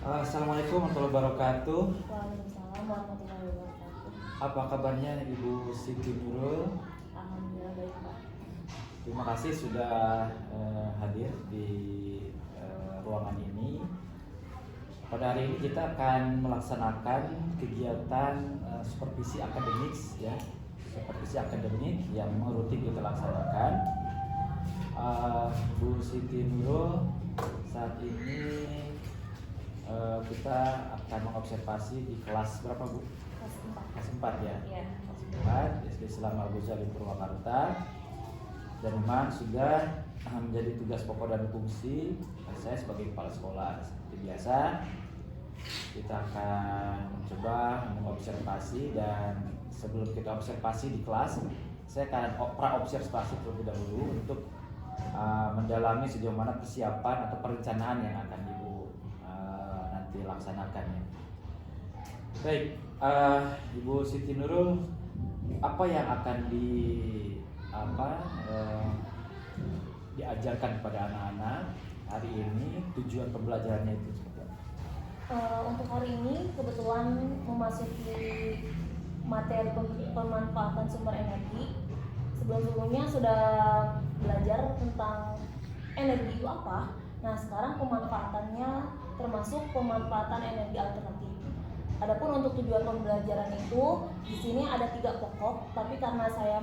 Assalamualaikum warahmatullahi wabarakatuh. Waalaikumsalam warahmatullahi wabarakatuh. Apa kabarnya Ibu Siti Nurul? Alhamdulillah baik Pak. Terima kasih sudah hadir di ruangan ini. Pada hari ini kita akan melaksanakan kegiatan supervisi akademik, ya, supervisi akademik yang memang rutin kita laksanakan. Bu Siti Nurul, saat ini kita akan mengobservasi di kelas berapa, Bu? Kelas 4. Kelas 4 ya? Iya. Kelas 4 SD Islam Al Ghazali Purwakarta. Dan memang sudah menjadi tugas pokok dan fungsi saya sebagai kepala sekolah. Seperti biasa, kita akan mencoba mengobservasi, dan sebelum kita observasi di kelas, saya akan pra-observasi terlebih dahulu untuk mendalami sejauh mana persiapan atau perencanaan yang akan Ibu nanti laksanakan ya. Baik, Ibu Siti Nurul, apa yang akan diajarkan kepada anak-anak hari ini, tujuan pembelajarannya itu seperti apa? Untuk hari ini kebetulan memasuki materi pemanfaatan sumber energi. Sebelumnya sudah belajar tentang energi itu apa. Nah, sekarang pemanfaatannya termasuk pemanfaatan energi alternatif. Adapun untuk tujuan pembelajaran itu di sini ada 3 pokok, tapi karena saya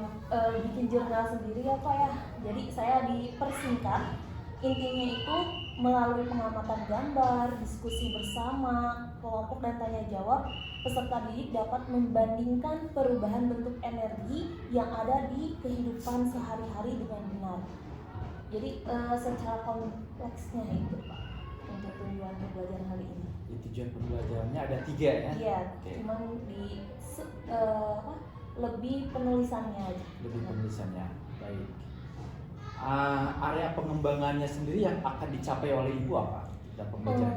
bikin jurnal sendiri ya Pak ya, jadi saya dipersingkat. Intinya itu melalui pengamatan gambar, diskusi bersama, kelompok dan tanya jawab, peserta didik dapat membandingkan perubahan bentuk energi yang ada di kehidupan sehari-hari dengan benar. Jadi secara kompleksnya itu Pak untuk tujuan pembelajaran hari ini. Tujuan pembelajarannya ada 3 ya? Iya, okay. Cuman di lebih penulisannya aja. Lebih penulisannya, baik. Area pengembangannya sendiri yang akan dicapai oleh Ibu apa dalam pembelajaran?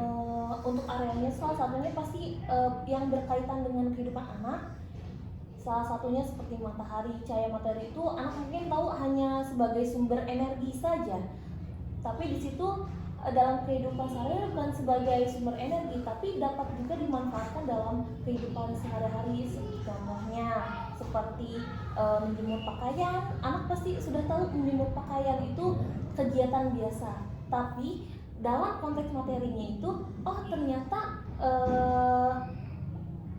Untuk areanya salah satunya pasti yang berkaitan dengan kehidupan anak. Salah satunya seperti matahari, cahaya matahari itu anak mungkin tahu hanya sebagai sumber energi saja. Tapi di situ dalam kehidupan sehari-hari bukan sebagai sumber energi, tapi dapat juga dimanfaatkan dalam kehidupan sehari-hari. Contohnya seperti menjemur pakaian, anak pasti sudah tahu menjemur pakaian itu kegiatan biasa. Tapi dalam konteks materinya itu, oh ternyata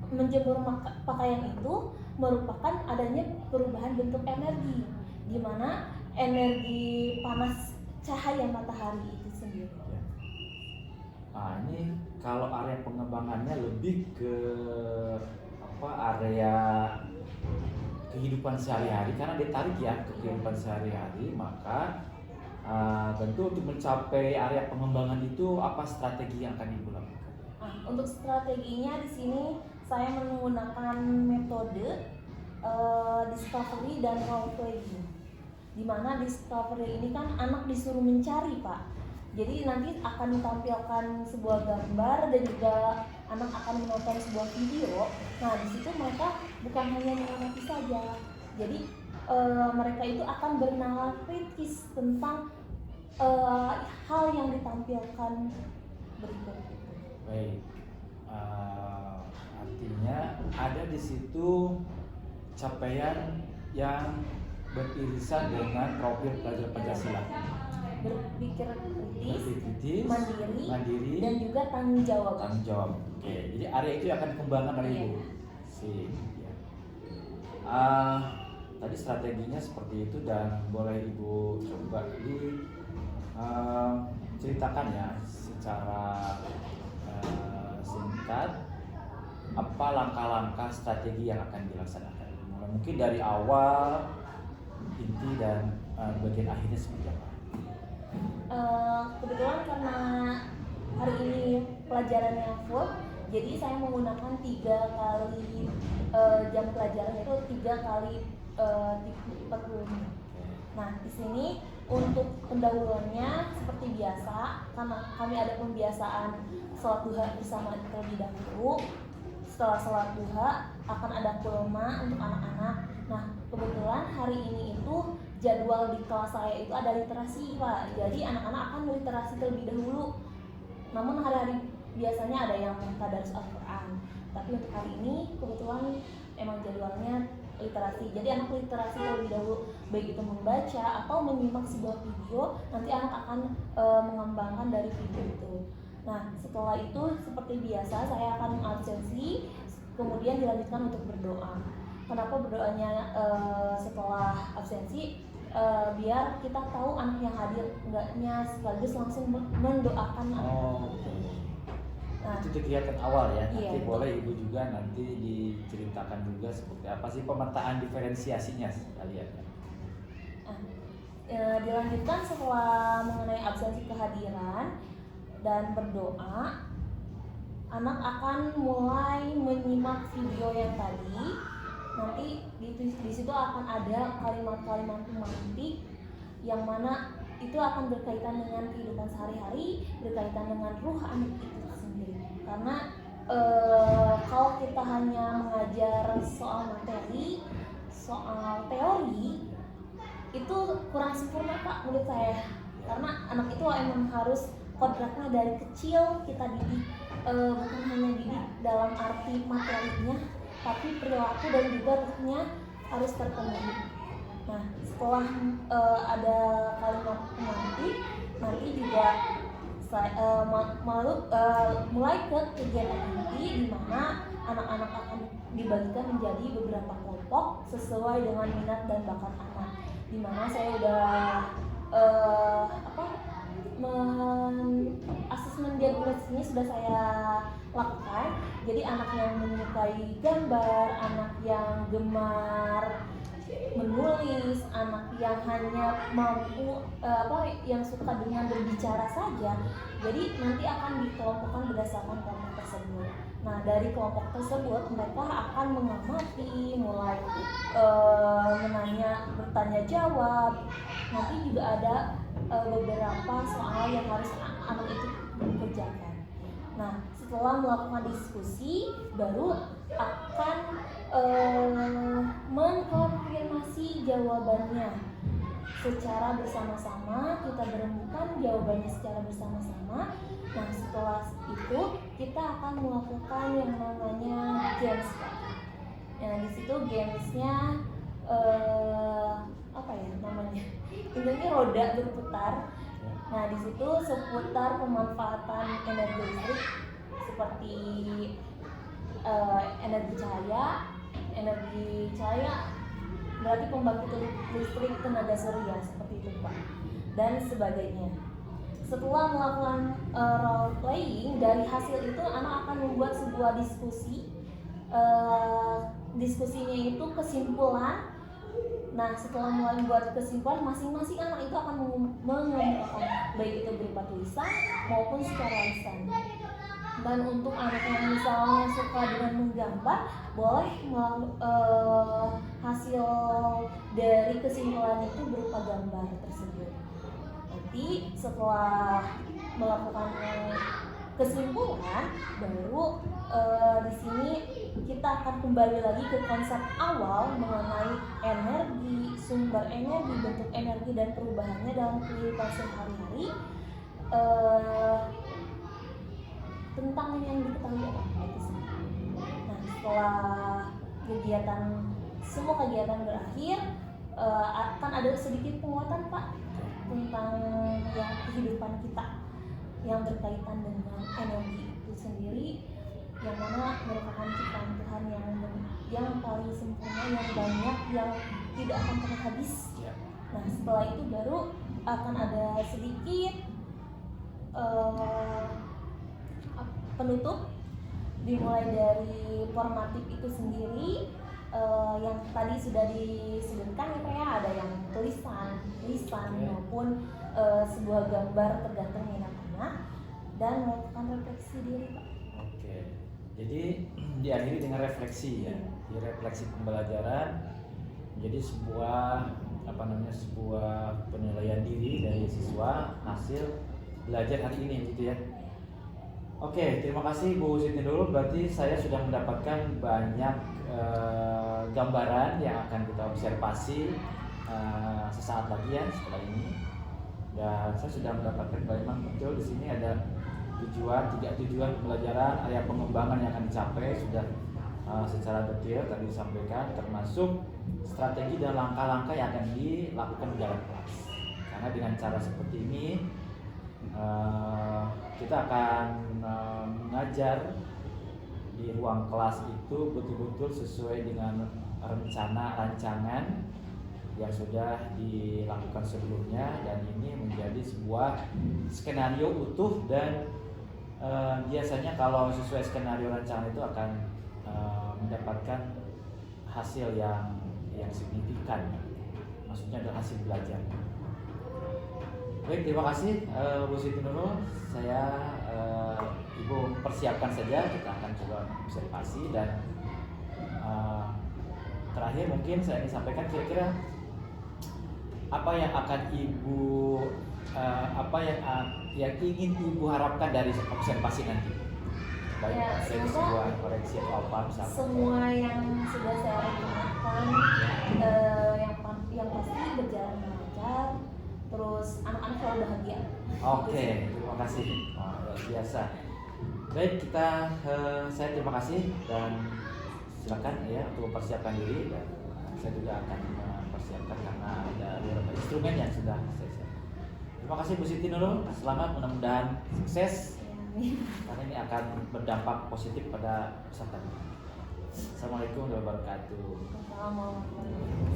menjemur pakaian itu merupakan adanya perubahan bentuk energi, di mana energi panas cahaya matahari itu sendiri. Ini kalau area pengembangannya lebih ke area kehidupan sehari-hari, karena ditarik ya ke kehidupan sehari-hari, maka tentu untuk mencapai area pengembangan itu apa strategi yang akan Ibu lakukan? Untuk strateginya di sini saya menggunakan metode discovery dan role playing. Di mana discovery ini kan anak disuruh mencari Pak. Jadi nanti akan ditampilkan sebuah gambar dan juga anak akan menonton sebuah video. Nah di situ mereka bukan hanya mengamati saja. Jadi mereka itu akan bernalar kritis tentang hal yang ditampilkan berikut. Baik, artinya ada di situ capaian yang beririsan dengan profil pelajar Pancasila. Berpikir kritis, mandiri, dan juga tanggung jawab. Oke, jadi area itu akan dikembangkan oleh Ibu. Ya. Tadi strateginya seperti itu, dan boleh Ibu coba ceritakan ya secara singkat apa langkah-langkah strategi yang akan dilaksanakan. Mungkin dari awal, inti, dan bagian akhirnya seperti apa? Kebetulan karena hari ini pelajarannya full, jadi saya menggunakan 3 kali jam pelajaran, itu 3 kali 40 menit. Nah di sini untuk pendahuluannya seperti biasa, karena kami ada pembiasaan sholat duha bersama terlebih dahulu. Setelah sholat duha akan ada kulma untuk anak-anak. Nah kebetulan hari ini itu jadwal di kelas saya itu ada literasi Pak. Jadi anak-anak akan literasi terlebih dahulu. Namun hari-hari biasanya ada yang tadarus Al-Quran, tapi untuk hari ini kebetulan emang jadwalnya literasi. Jadi anak literasi terlebih dahulu, baik itu membaca atau menyimak sebuah video, nanti anak akan mengembangkan dari video itu. Nah, setelah itu seperti biasa saya akan absensi, kemudian dilanjutkan untuk berdoa. Kenapa berdoanya setelah absensi? Biar kita tahu anak yang hadir enggaknya, sekaligus langsung mendoakan anak. Nah, itu kegiatan awal ya. Iya, Nanti boleh ibu juga nanti diceritakan juga seperti apa sih pemetaan diferensiasinya sekalian. Nah, dilanjutkan setelah mengenai absensi kehadiran dan berdoa, anak akan mulai menyimak video yang tadi. Nanti di situ akan ada kalimat-kalimat pemantik yang mana itu akan berkaitan dengan kehidupan sehari-hari, berkaitan dengan ruh anak itu sendiri. Karena kalau kita hanya mengajar soal materi, soal teori, itu kurang sempurna Pak menurut saya. Karena anak itu emang harus kodratnya dari kecil kita didik, bukan hanya didik dalam arti materinya, tapi perilaku dan juga ruhnya harus terpenuhi. Nah, setelah ada kalimat pemantik, nanti juga mulai ke kegiatan inti, di mana anak-anak akan dibagikan menjadi beberapa kelompok sesuai dengan minat dan bakat anak. Di mana saya udah asesmen diagnosisnya sudah saya lakukan. Jadi anak yang menyukai gambar, anak yang gemar menulis, anak yang hanya mampu yang suka dengan berbicara saja. Jadi nanti akan dikelompokkan berdasarkan kelompok tersebut. Nah, dari kelompok tersebut mereka akan mengamati, mulai bertanya jawab. Nanti juga ada beberapa soal yang harus anak itu kerjakan. Nah, setelah melakukan diskusi, baru akan mengkonfirmasi jawabannya secara bersama-sama. Kita berembukkan jawabannya secara bersama-sama. Nah, setelah itu kita akan melakukan yang namanya games. Nah, di situ gamesnya intinya roda berputar. Nah, di situ seputar pemanfaatan energi listrik seperti energi cahaya berarti pembangkit listrik tenaga surya seperti itu Pak, dan sebagainya. Setelah melakukan role playing, dari hasil itu anak akan membuat sebuah diskusi. Diskusinya itu kesimpulan. Nah, setelah mulai membuat kesimpulan, masing-masing anak itu akan mengemukakan, baik itu berupa tulisan maupun secara lisan. Dan untuk anak yang misalnya suka dengan menggambar, boleh hasil dari kesimpulan itu berupa gambar tersebut. Nanti setelah melakukan kesimpulan, baru di sini kita akan kembali lagi ke konsep awal mengenai energi, sumber energi, bentuk energi dan perubahannya dalam kehidupan sehari-hari, tentang yang diketahui oleh itu sendiri. Nah, setelah semua kegiatan berakhir, akan ada sedikit penguatan Pak tentang yang kehidupan kita yang berkaitan dengan energi itu sendiri, yang mana merupakan ciptaan Tuhan yang paling sempurna, yang banyak, yang tidak akan pernah habis. Nah, setelah itu baru akan ada sedikit penutup, dimulai dari formatif itu sendiri, yang tadi sudah disebutkan ya Pak ya, ada yang tulisan, maupun sebuah gambar tergantung minat anak, dan melakukan refleksi diri Pak. Oke, jadi diakhiri dengan refleksi ya, di refleksi pembelajaran menjadi sebuah penilaian diri dari siswa hasil belajar hari ini gitu ya. Oke, terima kasih Bu Siti Nurul. Berarti saya sudah mendapatkan banyak gambaran yang akan kita observasi sesaat lagi ya setelah ini. Dan saya sudah mendapatkan memang betul di sini ada tiga tujuan pembelajaran, area pengembangan yang akan dicapai sudah secara detail tadi disampaikan, termasuk strategi dan langkah-langkah yang akan dilakukan di dalam kelas. Karena dengan cara seperti ini kita akan mengajar di ruang kelas itu betul-betul sesuai dengan rancangan yang sudah dilakukan sebelumnya, dan ini menjadi sebuah skenario utuh dan biasanya kalau sesuai skenario rancangan itu akan mendapatkan hasil yang signifikan, maksudnya adalah hasil belajar. Baik, terima kasih Bu Siti Nurul. Saya Ibu persiapkan saja, kita akan coba observasi, dan terakhir mungkin saya ingin sampaikan kira-kira apa yang akan Ibu yang ingin Ibu harapkan dari observasi nanti. Baik, Ya, dari sebuah koreksi atau apa misalnya. Semua yang sudah saya rencanakan yang pasti berjalan lancar, terus anak-anak selalu bahagia. Oke, terima kasih. Luar biasa. Baik, saya terima kasih dan silakan ya untuk mempersiapkan diri, dan saya juga akan mempersiapkan karena ada beberapa instrumen yang sudah saya siapkan. Terima kasih Bu Siti Nurul. Selamat, mudah-mudahan sukses. Karena ini akan berdampak positif pada peserta. Assalamualaikum warahmatullahi wabarakatuh. Assalamualaikum.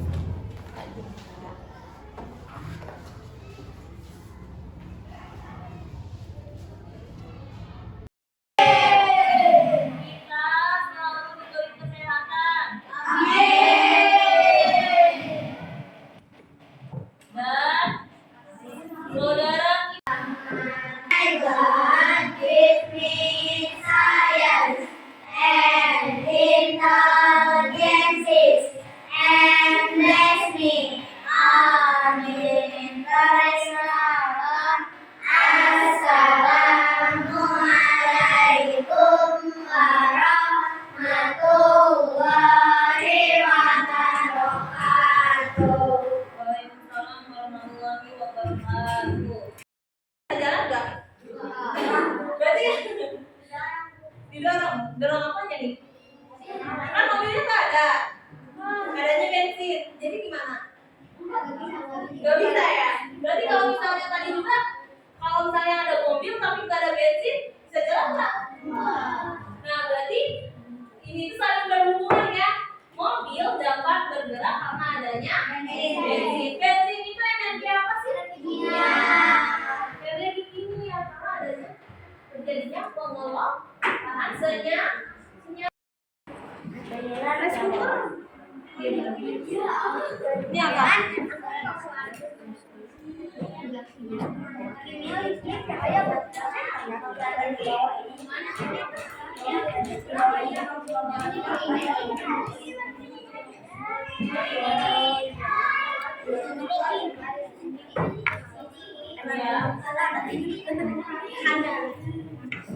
Dorong apanya nih? Kan mobilnya nggak ada, adanya bensin. Jadi gimana? Gak bisa ya? Berarti kalau misalnya tadi juga, kalau misalnya ada mobil tapi nggak ada bensin, bisa jalan nggak? Nah, berarti ini tuh saling berhubungan ya. Mobil dapat bergerak karena adanya bensin. Bensin itu energi apa sih? Kimia. Energi kimia, karena adanya terjadinya pengelolaan senyap. Ini apa?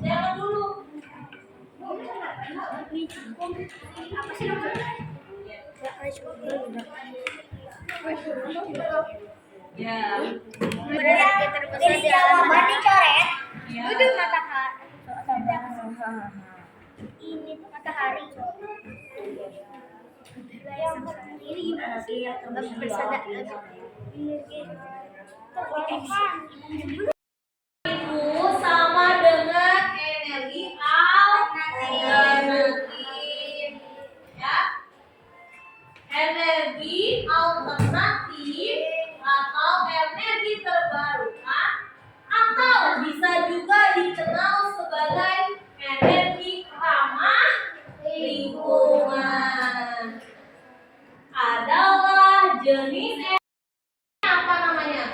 Jangan dulu. Apa sih namanya? Ya. Dari jawaban dicoret. Ya. Itu matahari. Ini tuh matahari. Ini gimana sih? Nggak bersada. Itu sama dengan energi alternatif. Ya. Energi alternatif atau energi terbarukan, atau bisa juga dikenal sebagai energi ramah lingkungan, adalah jenis energi apa namanya?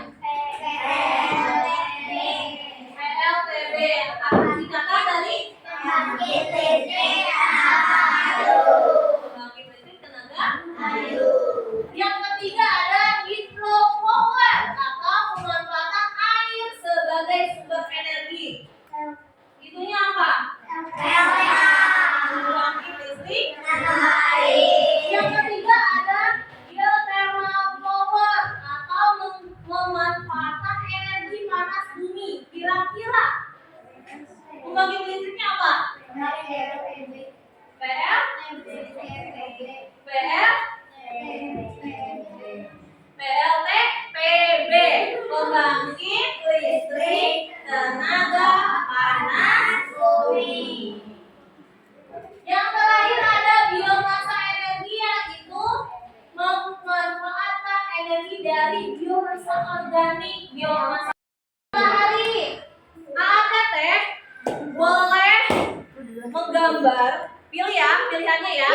pilihannya ya.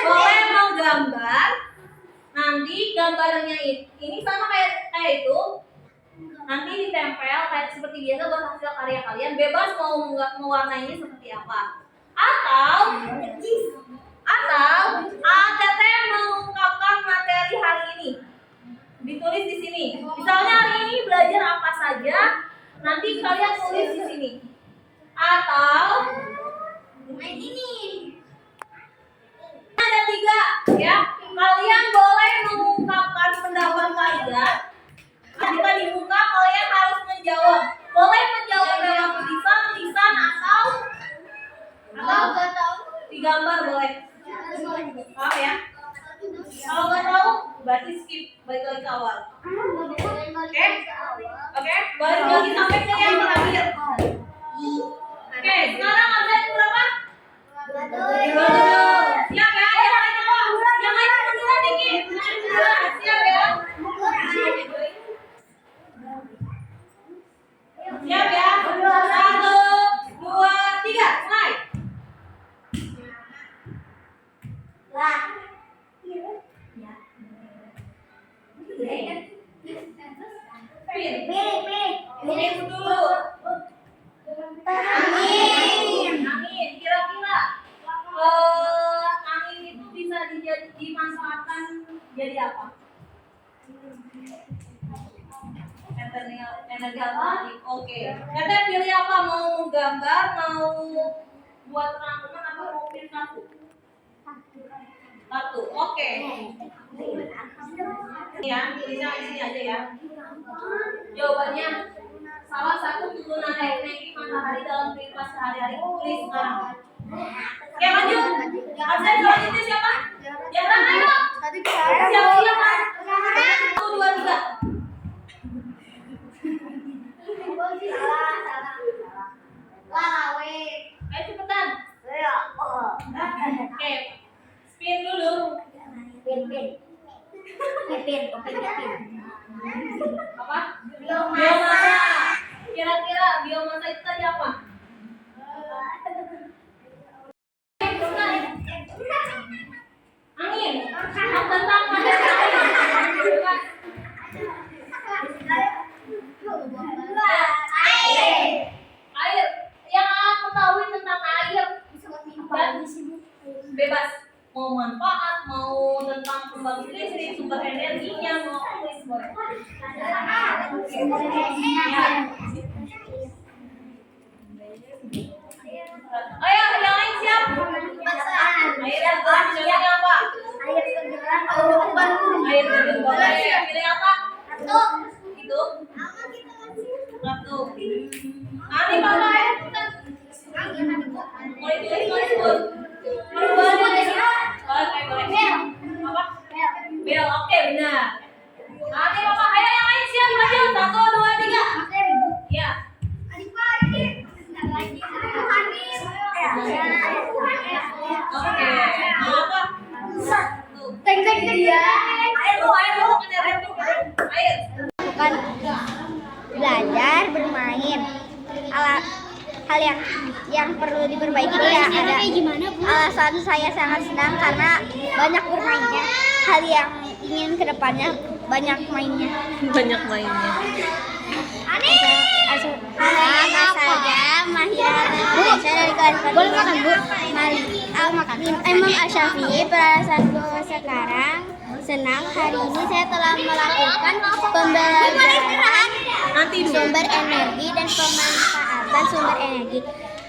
Boleh mau gambar. Nanti gambarnya ini sama kayak itu. Nanti ditempel kayak seperti biasa buat hasil karya kalian. Bebas mau mewarnainya seperti apa. Atau ATT mengungkapkan materi hari ini. Ditulis di sini. Misalnya hari ini belajar apa saja, nanti kalian tulis di sini. Atau ini. Ada 3 ya. Kalian boleh mengungkapkan pendapat kalian. Ketika dibuka kalian harus menjawab. Boleh menjawab dalam tulisan atau digambar boleh. Paham ya? Kalau nggak tahu, berarti skip, balik lagi ke awal. Oke, balik lagi sampai ke yang terakhir. Oke, sekarang absen berapa? 2. Siap ya? Yang lain munduran dikit. Siap ya? Siap ya? 1, 2, 3, mulai. Pilih dulu. Angin. Kira-kira angin itu bisa dimanfaatkan jadi apa? Energi alternatif. Oke. Kita pilih apa? Mau gambar, mau buat rangkuman, atau mau pilih satu? Oke. Ya, tulisnya di sini aja ya. Jawabannya salah satu turunan energi matahari dalam kehidupan sehari-hari. Tulis sekarang. Oke, lanjut. Absen selanjutnya siapa? Yang ayo. Siap-siap. 1, 2, 3. Ayo cepetan. Oke. Spin dulu. Apa? Biomasa. Kira-kira biomasa itu tadi apa? Angin. Tentang materi air. Yang aku tahu tentang air bebas. Mau manfaat, mau tentang pembangkit listrik, sumber energinya, mau tulis boleh. Ayo, yang lain siap? Air yang gerak, contohnya apa? Air terjun boleh. Pilih apa? Itu? Satu. Nanti Papa air putar. Boleh tulis. Boleh. Apa? Bel, oke benar. Nanti Papa, ayo yang lain siap maju. 1, 2, 3. Ya. Oke. Mau apa? Air. Bukan belajar bermain. Hal yang perlu diperbaiki ya ada alasan saya sangat senang karena banyak bermainnya. Hal yang ingin kedepannya banyak mainnya. Nama saya Mahira saya dari kelas 4. Boleh makan Bu? Emang Asyafi. Perasaanku sekarang senang hari ini saya telah melakukan pembelajaran sumber energi dan pemanfaatan sumber energi.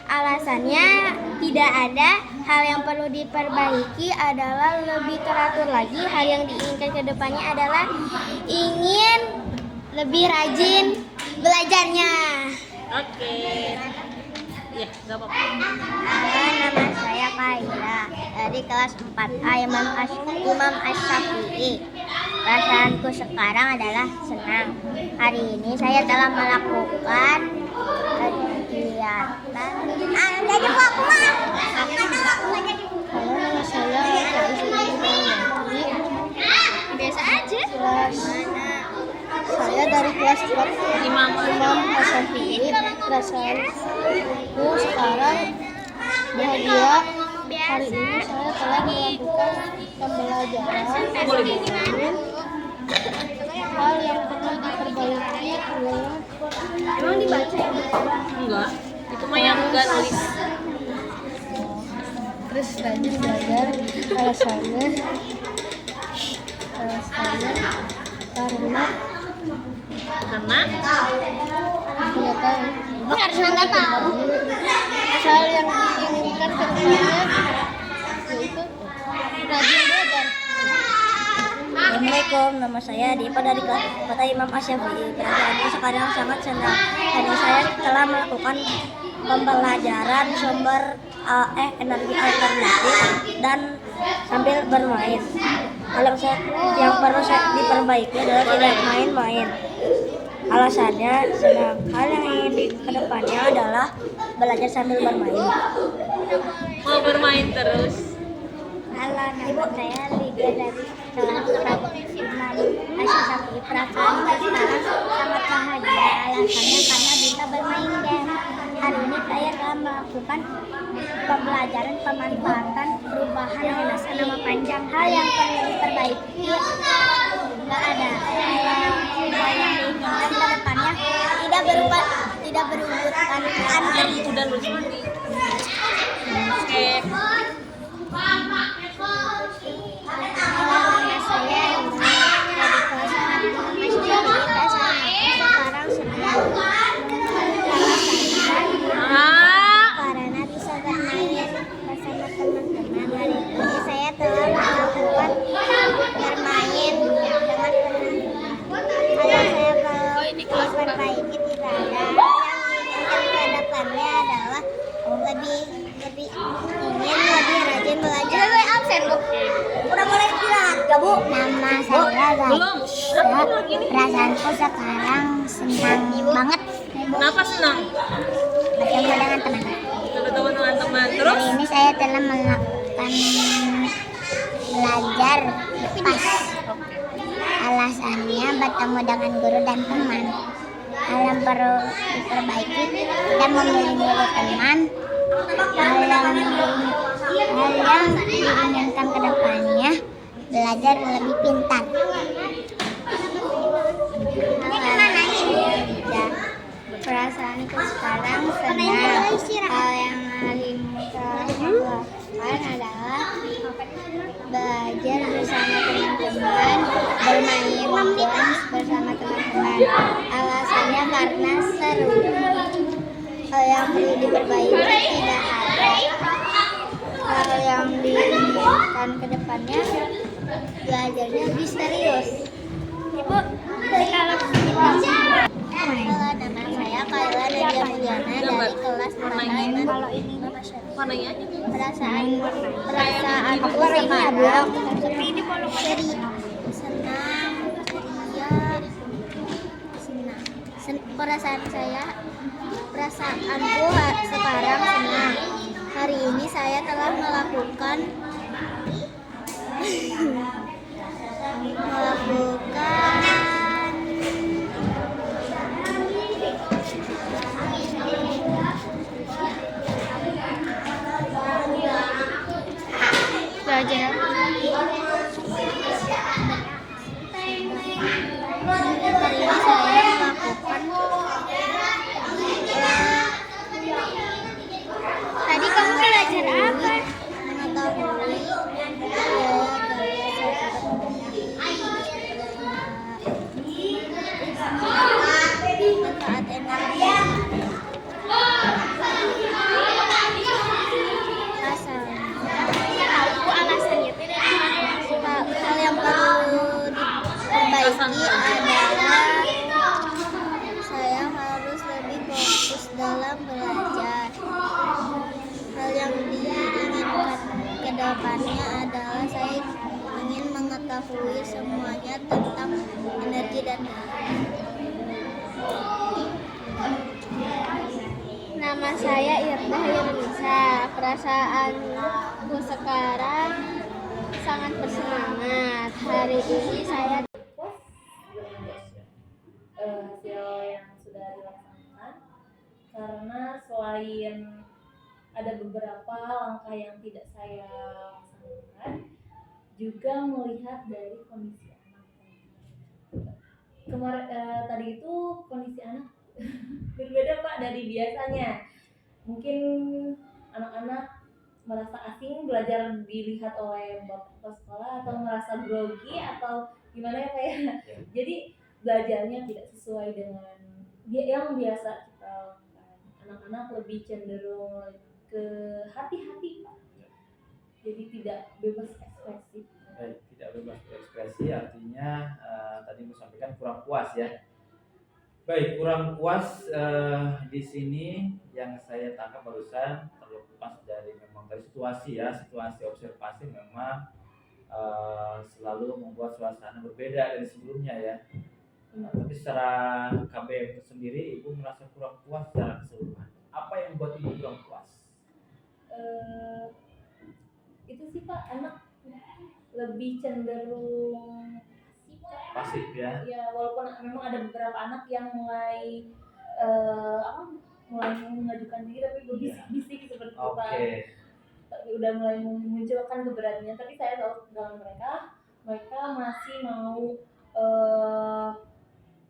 Alasannya tidak ada hal yang perlu diperbaiki adalah lebih teratur lagi. Hal yang diinginkan ke depannya adalah ingin lebih rajin belajarnya. Oke. Iya, enggak apa-apa. Nama saya Kaila dari kelas 4A Imam Asy-Syafi'i. Perasaanku sekarang adalah senang. Hari ini saya telah melakukan kegiatan. Jadi aku mah. Halo, nama saya biasa aja. Saya dari kelas 4 Imam Asy-Syafi'i. Perasaanku sekarang bahagia Hari ini saya telah melakukan pembelajaran dengan hal yang perlu diperbaiki adalah Emang dibaca ya? Enggak. Itu mah yang enggak nulis. terus rajin belajar. Alasannya karena nggak tahu. Harusnya nggak tahu. Hal yang diinginkan ke depannya yaitu rajin belajar. Assalamualaikum, nama saya Dipa dari Kota Imam Asy-Syafi'i. Perasaanku sekarang sangat senang. Hari ini saya telah melakukan pembelajaran sumber energi alternatif dan sambil bermain. Kalau yang perlu saya diperbaiki adalah tidak main-main. Alasannya senang. Hal yang ingin ke depannya adalah belajar sambil bermain. Mau bermain terus. Halo, nama saya Liga dari kelas Imam Asy-Syafi'i. Perasaan sekarang sangat bahagia. Alasannya karena bisa bermain game. Hari ini saya telah melakukan pembelajaran pemanfaatan perubahan nama panjang. Hal yang perlu diperbaiki nggak ada. Hal yang diinginkan ke depannya tidak berurutan antri. Udah lulus mandi. Oke. Nama saya Rina dari kelas 4 Asy-Syafi'i. Perasaan aku sekarang senang. Karena bisa bermain bersama teman-teman. Hari ini saya telah melakukan bermain dengan teman-teman. Kalau saya kalau diperbaiki tidak ada. Yang diinginkan ke depannya adalah lebih rajin belajar. Absen bu. Udah mulai istirahat gak bu? Nama saya Belum. Perasaanku sekarang senang banget. Kenapa senang? Bertemu dengan teman. Bertemu dengan teman. Terus? Hari ini saya telah melakukan belajar pas. Alasannya bertemu dengan guru dan teman. Hal yang perlu diperbaiki dan memilih teman. Hal yang diinginkan ke depannya belajar lebih pintar. Perasaanku sekarang senang. Hal yang hari ini telah dilakukan adalah belajar bersama teman-teman, bermain games bersama teman-teman. Alasannya karena seru. Hal yang perlu diperbaiki tidak ada. Hal yang diinginkan ke depannya belajarnya lebih serius. Ibu, kalau kita nama saya Kaila Nadia Mulyana dari kelas 4 Kalau ini warnanya aja. Perasaan aku sekarang senang, perasaanku sekarang senang. Hari ini saya telah melakukan belajar. Hari ini saya melakukan tadi kamu belajar apa? Mengetahui manfaat energi. Hal yang perlu diperbaiki adalah saya harus lebih fokus dalam belajar. Hal yang diinginkan ke depannya adalah saya ingin mengetahui semuanya tentang energi dan Nama saya Irdah Yunisa. Perasaanku sekarang sangat bersemangat. Hari ini saya hasil yang sudah dilaksanakan karena selain ada beberapa langkah yang tidak saya laksanakan, juga melihat dari kondisi anak. Kemarin tadi itu kondisi anak berbeda Pak dari biasanya. Mungkin anak-anak merasa asing belajar dilihat oleh bapak sekolah, atau merasa grogi atau gimana ya Pak ya. Jadi belajarnya tidak sesuai dengan yang biasa kita lakukan. Anak-anak lebih cenderung ke hati-hati Pak. Jadi tidak bebas ekspresi. Baik, tidak bebas berekspresi artinya tadi Ibu sampaikan kurang puas ya. Baik, kurang puas di sini yang saya tangkap barusan terlepas dari memang dari situasi ya, situasi observasi memang selalu membuat suasana berbeda dari sebelumnya ya. Tapi secara KBM itu sendiri Ibu merasa kurang puas secara keseluruhan. Apa yang membuat Ibu kurang puas? Itu sih Pak, anak lebih cenderung Pasif ya. Ya, walaupun memang ada beberapa anak yang mulai mulai mengajukan diri tapi berbisik-bisik seperti itu Pak. Tapi udah mulai memunculkan keberanian, tapi saya tahu dalam mereka masih mau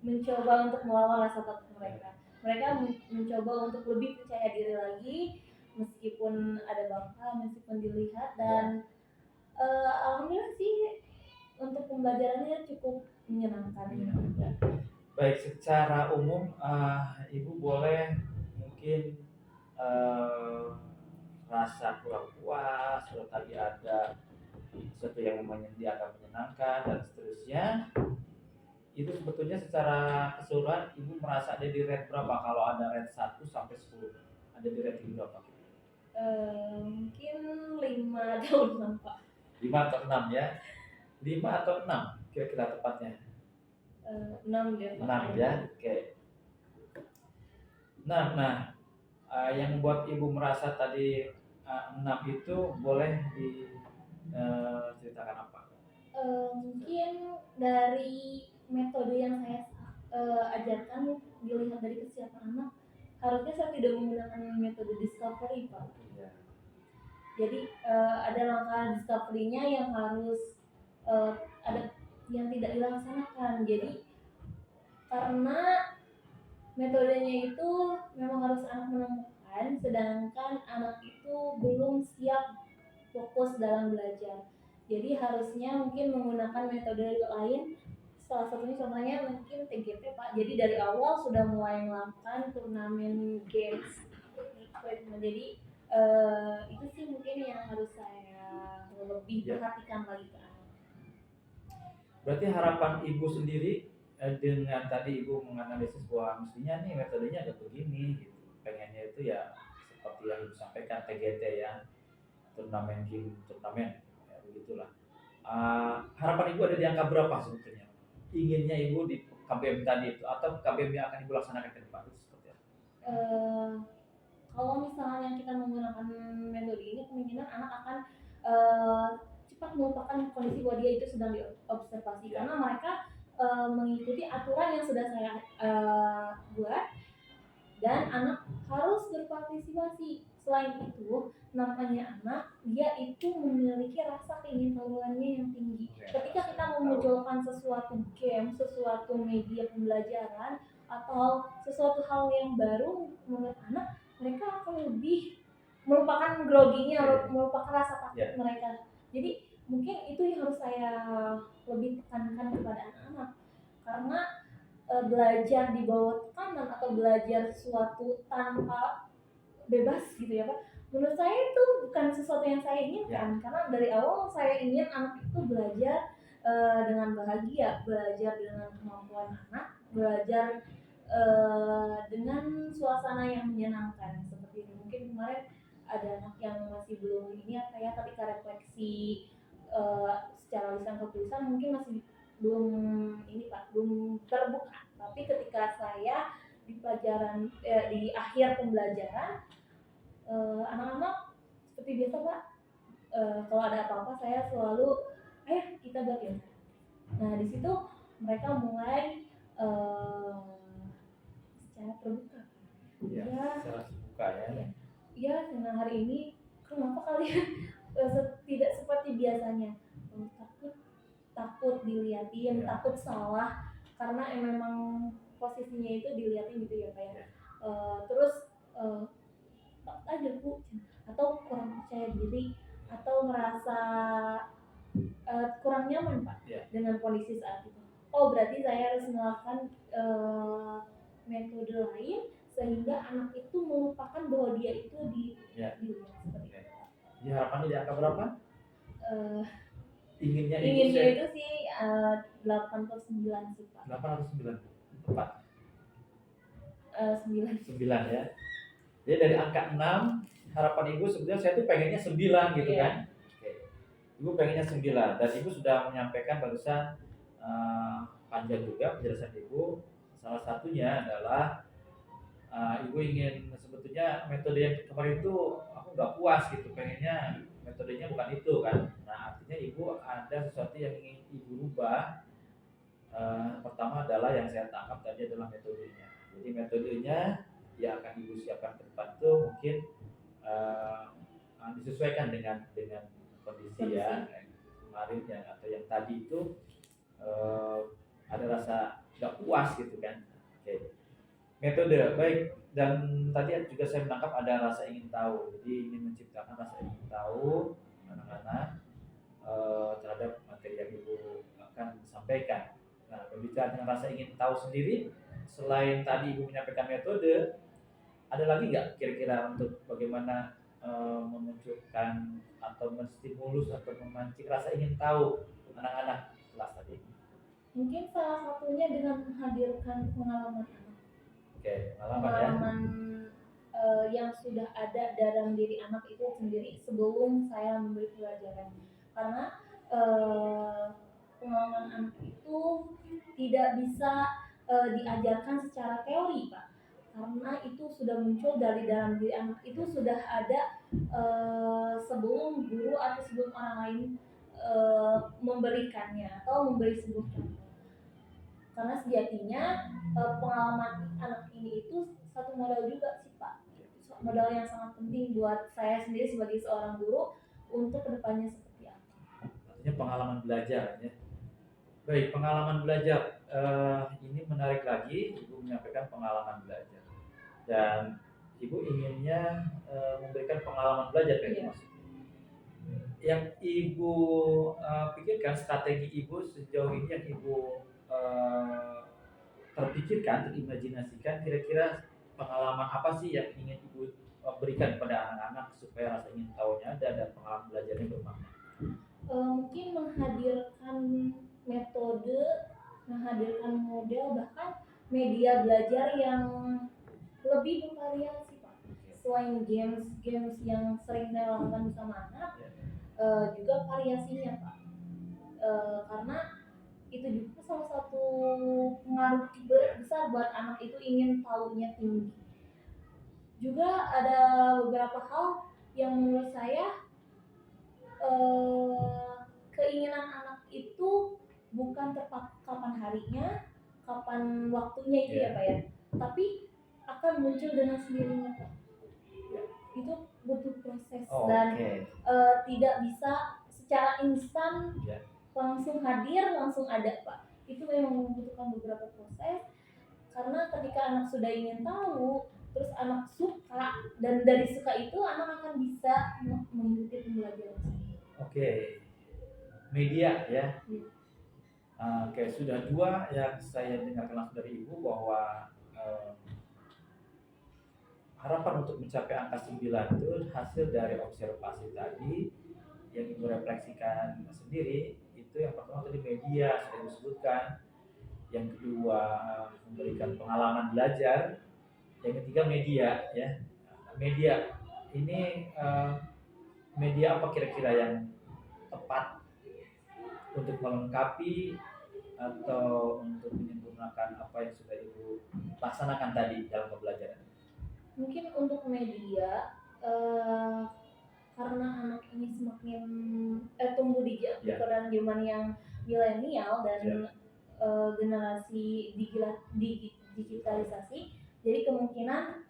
mencoba untuk melawan rasa takut mereka. Mereka mencoba untuk lebih percaya diri lagi meskipun ada bangka, meskipun dilihat, dan alhamdulillah sih untuk pembelajarannya cukup menyenangkan. Baik, secara umum Ibu boleh mungkin rasa kurang puas atau tadi ada sesuatu yang dianggap menyenangkan dan seterusnya, itu sebetulnya secara keseluruhan Ibu merasa ada di rate berapa? Kalau ada rate 1 sampai 10, ada di rate berapa? Mungkin 5 atau 6 Pak. 5 atau 6 ya? 5 atau 6 kira-kira tepatnya? 6 dia Pak. 6 ya, oke. Nah, yang membuat Ibu merasa tadi 6 itu boleh diceritakan apa? Mungkin dari metode yang saya ajarkan, dilihat dari kesiapan anak, harusnya saya tidak menggunakan metode discovery Pak. Ya. Jadi ada langkah discovery-nya yang harus ada yang tidak dilaksanakan. Jadi karena metodenya itu memang harus anak menemukan, sedangkan anak itu belum siap fokus dalam belajar. Jadi harusnya mungkin menggunakan metode lain. Salah satunya contohnya mungkin TGT Pak. Jadi dari awal sudah mulai melakukan turnamen games. Jadi itu sih mungkin yang harus saya lebih perhatikan lagi ke anak. Berarti harapan Ibu sendiri dengan tadi Ibu menganalisis bahwa mestinya nih metodenya ada begini gitu. Pengennya itu ya seperti yang Ibu sampaikan TGT ya, turnamen ya begitulah. Harapan Ibu ada di angka berapa sebetulnya? Inginnya Ibu di KBM tadi itu atau KBM yang akan Ibu laksanakan ke depan itu seperti apa? Kalau misalnya kita menggunakan metode ini, kemungkinan anak akan cepat melupakan kondisi bahwa dia itu sedang diobservasi, karena mereka mengikuti aturan yang sudah saya buat, dan anak harus berpartisipasi. Selain itu, namanya anak, dia itu memiliki rasa keingintahuannya yang tinggi. Ketika kita memunculkan sesuatu game, sesuatu media pembelajaran, atau sesuatu hal yang baru menurut anak, mereka akan lebih melupakan groginya, melupakan rasa takut mereka. Jadi mungkin itu yang harus saya lebih tekankan kepada anak-anak, karena belajar di bawah tekanan atau belajar sesuatu tanpa bebas gitu ya Pak, menurut saya itu bukan sesuatu yang saya inginkan. Karena dari awal saya ingin anak itu belajar dengan bahagia, belajar dengan kemampuan anak, belajar dengan suasana yang menyenangkan seperti ini. Mungkin kemarin ada anak yang masih belum ini apa ya, ketika refleksi secara lisan ke tulisan mungkin masih belum ini Pak, belum terbuka. Tapi ketika saya di pelajaran di akhir pembelajaran, anak-anak seperti biasa Pak, kalau ada apa-apa saya selalu ayo kita buat ya. Nah di situ mereka mulai secara terbuka. Secara terbuka ya. ya karena hari ini kenapa kalian tidak seperti biasanya. Takut diliatin, Ya. takut salah karena memang posisinya itu diliatin gitu ya kayak terus takut aja Bu, atau kurang percaya diri atau merasa kurang nyaman Pak Ya. dengan kondisi saat itu. Oh berarti saya harus melakukan metode lain sehingga anak itu melupakan bahwa dia itu Ya. dilihat seperti Oke. itu. Jadi harapannya di angka berapa? Eh, Inginnya inginnya itu sih 8 atau 9 sih Pak. 8 atau 9? Tepat. 9. 9 ya. Jadi dari angka 6 harapan ibu sebenarnya saya tuh pengennya 9 gitu Iya. kan. Oke. Ibu pengennya 9 dan ibu sudah menyampaikan barusan panjang juga penjelasan ibu. Salah satunya adalah ibu ingin sebetulnya metode yang kemarin itu aku nggak puas gitu, pengennya metodenya bukan itu kan. Nah artinya ibu ada sesuatu yang ingin ibu rubah. Pertama adalah yang saya tangkap tadi adalah metodenya. Jadi metodenya yang akan ibu siapkan ke depan itu mungkin disesuaikan dengan kondisi ya. Kemarin yang atau yang tadi itu ada rasa nggak puas gitu kan. Oke. Metode baik, dan tadi juga saya menangkap ada rasa ingin tahu. Jadi ingin menciptakan rasa ingin tahu anak-anak terhadap materi yang ibu akan sampaikan. Nah, berbicara dengan rasa ingin tahu sendiri, selain tadi ibu menyampaikan metode, ada lagi nggak kira-kira untuk bagaimana memunculkan atau menstimulus atau memancing rasa ingin tahu anak-anak kelas tadi? Mungkin salah satunya dengan menghadirkan pengalaman anak. Oke, pengalaman ya. Yang sudah ada dalam diri anak itu sendiri sebelum saya memberi pelajaran. Karena pengalaman anak itu tidak bisa diajarkan secara teori Pak. Karena itu sudah muncul dari dalam diri anak, itu sudah ada sebelum guru atau sebelum orang lain memberikannya atau memberi sebuah contoh. Karena sejatinya pengalaman anak ini itu satu modal juga sih Pak, modal yang sangat penting buat saya sendiri sebagai seorang guru untuk kedepannya seperti apa. Artinya pengalaman belajar ya. Baik, pengalaman belajar ini menarik lagi, ibu menyampaikan pengalaman belajar dan ibu inginnya memberikan pengalaman belajar kayak Iya. maksudnya. Yang ibu pikirkan, strategi ibu sejauh ini yang ibu terpikirkan, terimajinasikan, kira-kira pengalaman apa sih yang ingin ibu berikan kepada anak-anak supaya rasa ingin tahunya ada dan pengalaman belajarnya bermakna? Mungkin menghadirkan metode, menghadirkan model, bahkan media belajar yang lebih bervariasi Pak. Selain games yang sering saya lakukan bersama anak, juga variasinya Pak. Karena itu juga salah satu pengaruh besar buat anak itu ingin tahunya tinggi. Juga ada beberapa hal yang menurut saya keinginan anak itu bukan terpaku kapan harinya, kapan waktunya itu ya Pak ya, tapi akan muncul dengan sendirinya Pak. Itu butuh proses dan tidak bisa secara instan langsung hadir, langsung ada Pak. Itu memang membutuhkan beberapa proses, karena ketika anak sudah ingin tahu, terus anak suka, dan dari suka itu anak akan bisa mengikuti pembelajaran sendiri. Oke, media ya. Oke, sudah 2 yang saya dengarkan langsung dari ibu bahwa harapan untuk mencapai angka 9 itu hasil dari observasi tadi yang ibu refleksikan sendiri. Itu yang pertama tadi media sudah disebutkan, yang kedua memberikan pengalaman belajar, yang ketiga media ya. Media ini media apa kira-kira yang tepat untuk melengkapi atau untuk menyempurnakan apa yang sudah ibu laksanakan tadi dalam pembelajaran? Mungkin untuk media karena anak ini semakin tumbuh di peran zaman yang milenial dan generasi digitalisasi, jadi kemungkinan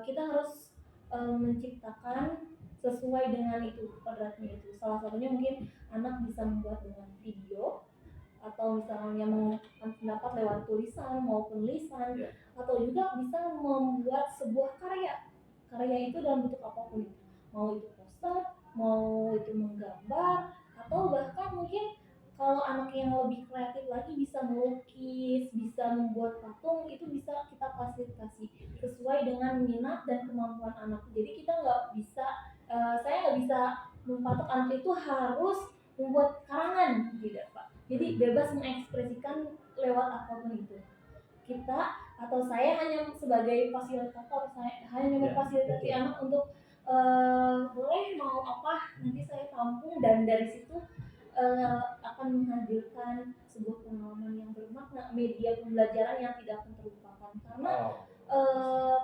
kita harus menciptakan sesuai dengan itu kodratnya itu. Salah satunya mungkin anak bisa membuat dengan video, atau misalnya mengungkapkan pendapat lewat tulisan maupun lisan, atau juga bisa membuat sebuah karya itu dalam bentuk apapun itu, mau itu poster, mau itu menggambar, atau bahkan mungkin kalau anak yang lebih kreatif lagi bisa melukis, bisa membuat patung, itu bisa kita fasilitasi sesuai dengan minat dan kemampuan anak. Jadi kita nggak bisa, saya nggak bisa mempatok anak itu harus membuat karangan, tidak Pak. Jadi bebas mengekspresikan lewat apapun itu. Kita atau saya hanya sebagai fasilitator, saya hanya memfasilitasi anak untuk boleh mau apa nanti saya tampung, dan dari situ akan menghadirkan sebuah pengalaman yang bermakna, media pembelajaran yang tidak akan terlupakan, karena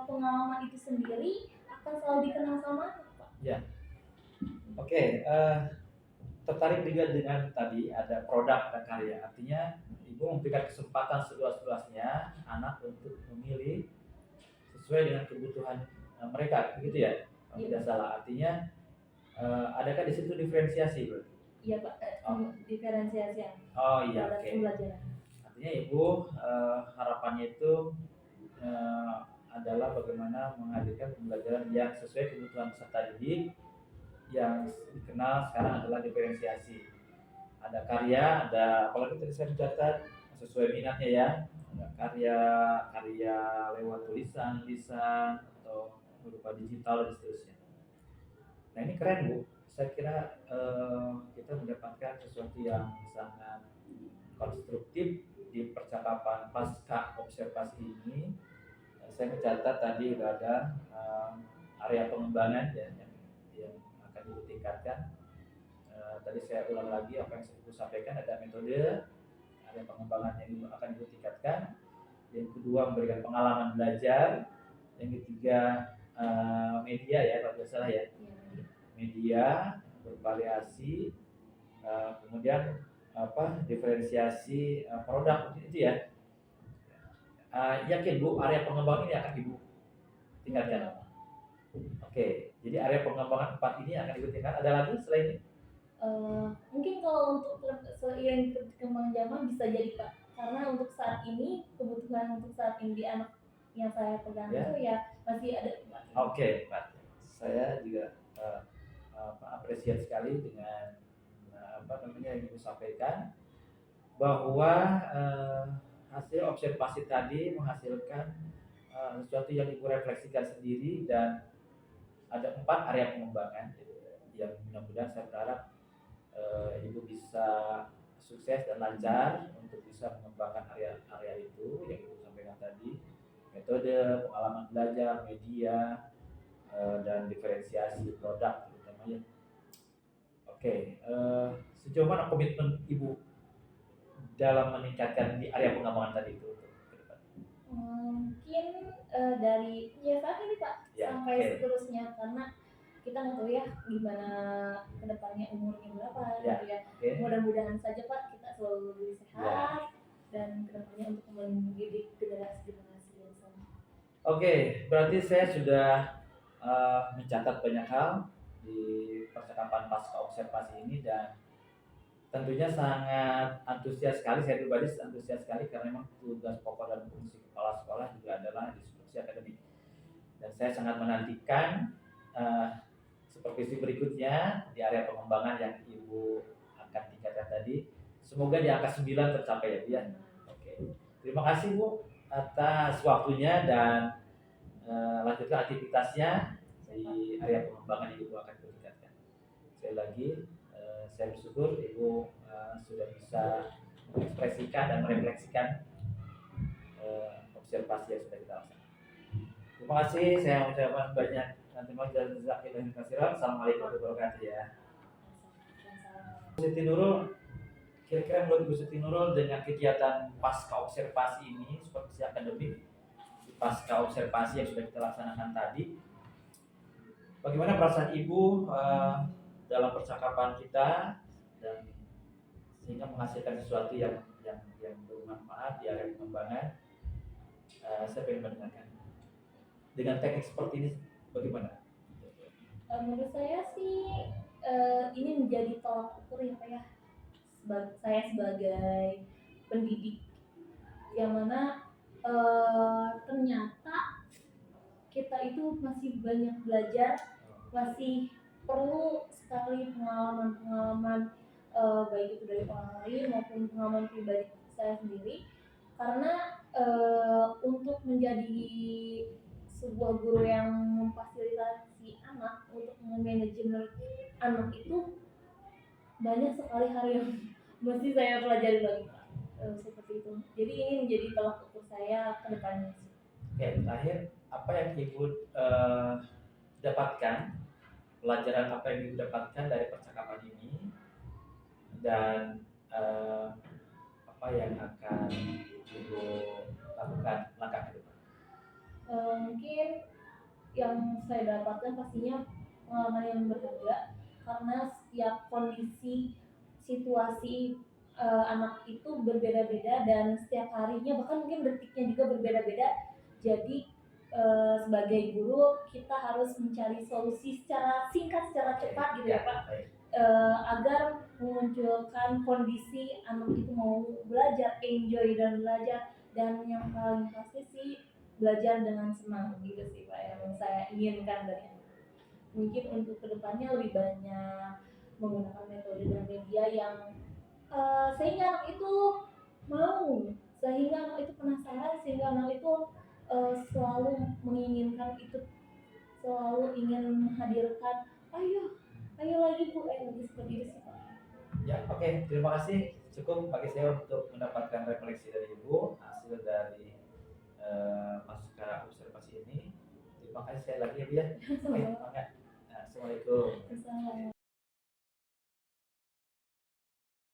pengalaman itu sendiri akan selalu dikenang sama anak, Pak. Ya. Oke, tertarik juga dengan tadi ada produk dan karya. Artinya ibu memberikan kesempatan seluas-luasnya anak untuk memilih sesuai dengan kebutuhan mereka, begitu ya? Kalau tidak salah. Artinya adakah di situ diferensiasi, Bro? Iya Pak, diferensiasi. Oh iya, oke. Pembelajaran. Artinya ibu harapannya itu adalah bagaimana menghadirkan pembelajaran yang sesuai kebutuhan peserta didik, yang dikenal sekarang adalah diferensiasi. Ada karya, ada apalagi tadi saya mencatat sesuai minatnya ya. Ada karya lewat tulisan, lisan, atau berupa digital dan seterusnya. Nah ini keren Bu. Saya kira kita mendapatkan sesuatu yang sangat konstruktif di percakapan pasca observasi ini. Saya mencatat tadi sudah ada area pengembangan ya, yang akan Ibu tingkatkan. Tadi saya ulang lagi apa yang saya sampaikan, ada metode, area pengembangan yang akan Ibu tingkatkan. Yang kedua memberikan pengalaman belajar. Yang ketiga media ya, kalau salah ya. Media bervariasi, kemudian diferensiasi produk itu ya. Yakin Bu area pengembangan ini akan Ibu tingkatkan? Oke, jadi area pengembangan 4 ini akan Ibu tingkatkan. Ada lagi selain ini? Mungkin kalau untuk seiring perkembangan zaman bisa jadi Pak, karena untuk saat ini kebutuhan untuk saat ini di anak yang saya pegang itu ya masih ada Pak. Oke, Pak. Saya juga apresiasi sekali dengan yang Ibu sampaikan, bahwa hasil observasi tadi menghasilkan sesuatu yang Ibu refleksikan sendiri, dan ada 4 area pengembangan yang mudah-mudahan saya berharap Ibu bisa sukses dan lancar untuk bisa mengembangkan area itu yang Ibu sampaikan tadi, metode, pengalaman belajar, media, dan diferensiasi produk terutamanya. Oke, sejauh mana komitmen Ibu dalam meningkatkan di area pengembangan tadi itu ke depan? Mungkin dari saat ini Pak sampai seterusnya, karena kita nggak tahu ya gimana kedepannya umurnya berapa gitu ya. Mudah-mudahan saja Pak kita selalu lebih sehat dan kedepannya untuk mendidik generasi yang sama. Oke, berarti saya sudah mencatat banyak hal di percakapan pasca observasi ini, dan tentunya sangat antusias sekali, saya pribadi antusias sekali, karena memang tugas pokok dan fungsi kepala sekolah juga adalah diskusi akademik, dan saya sangat menantikan supervisi berikutnya di area pengembangan yang Ibu akan tingkatkan tadi. Semoga di angka 9 tercapai ya Bu ya. Oke. Terima kasih Bu atas waktunya, dan lanjutkan aktivitasnya di area pengembangan yang Ibu akan tingkatkan. Sekali lagi saya bersyukur Ibu sudah bisa mengekspresikan dan merefleksikan observasi yang sudah kita laksanakan. Terima kasih, saya mengucapkan banyak terima kasih. Assalamualaikum warahmatullahi wabarakatuh ya. Siti Nurul, kira-kira menurut Ibu Siti Nurul dengan kegiatan pasca observasi ini, supervisi akademik pasca observasi yang sudah kita laksanakan tadi, bagaimana perasaan Ibu dalam percakapan kita, dan sehingga menghasilkan sesuatu yang bermanfaat di area pengembangan? Saya ingin mendengarkan. Dengan teknik seperti ini bagaimana Menurut saya sih ini menjadi tolak ukur ya Pak ya. Saya sebagai pendidik yang mana ternyata kita itu masih banyak belajar, masih perlu sekali pengalaman-pengalaman baik itu dari orang lain maupun pengalaman pribadi saya sendiri, karena untuk menjadi sebuah guru yang memfasilitasi anak untuk memanajemen anak itu banyak sekali hal yang mesti saya pelajari lagi Pak. Seperti itu. Jadi ini menjadi tolak ukur saya ke depannya sih. Oke, terakhir apa yang Ibu dapatkan, pelajaran apa yang Ibu dapatkan dari percakapan ini, dan apa yang akan Ibu lakukan langkah ke depan? Mungkin yang saya dapatkan pastinya pengalaman yang berharga, karena setiap kondisi situasi anak itu berbeda-beda dan setiap harinya bahkan mungkin detiknya juga berbeda-beda. Jadi sebagai guru kita harus mencari solusi secara singkat, secara cepat gitu ya Pak, agar memunculkan kondisi anak itu mau belajar, enjoy dan belajar, dan yang paling pasti sih belajar dengan senang gitu sih Pak yang saya inginkan dari anak. Mungkin untuk kedepannya lebih banyak menggunakan metode dan media yang sehingga anak itu mau, sehingga anak itu penasaran, sehingga anak itu selalu menginginkan itu, selalu ingin menghadirkan, ayo lagi Bu, lagi seperti itu sih Pak. Ya, oke. Terima kasih. Cukup bagi saya untuk mendapatkan refleksi dari Ibu hasil dari masukan observasi ini. Terima kasih sekali lagi ya Bu ya. Oke, semangat. Assalamualaikum. Assalamualaikum.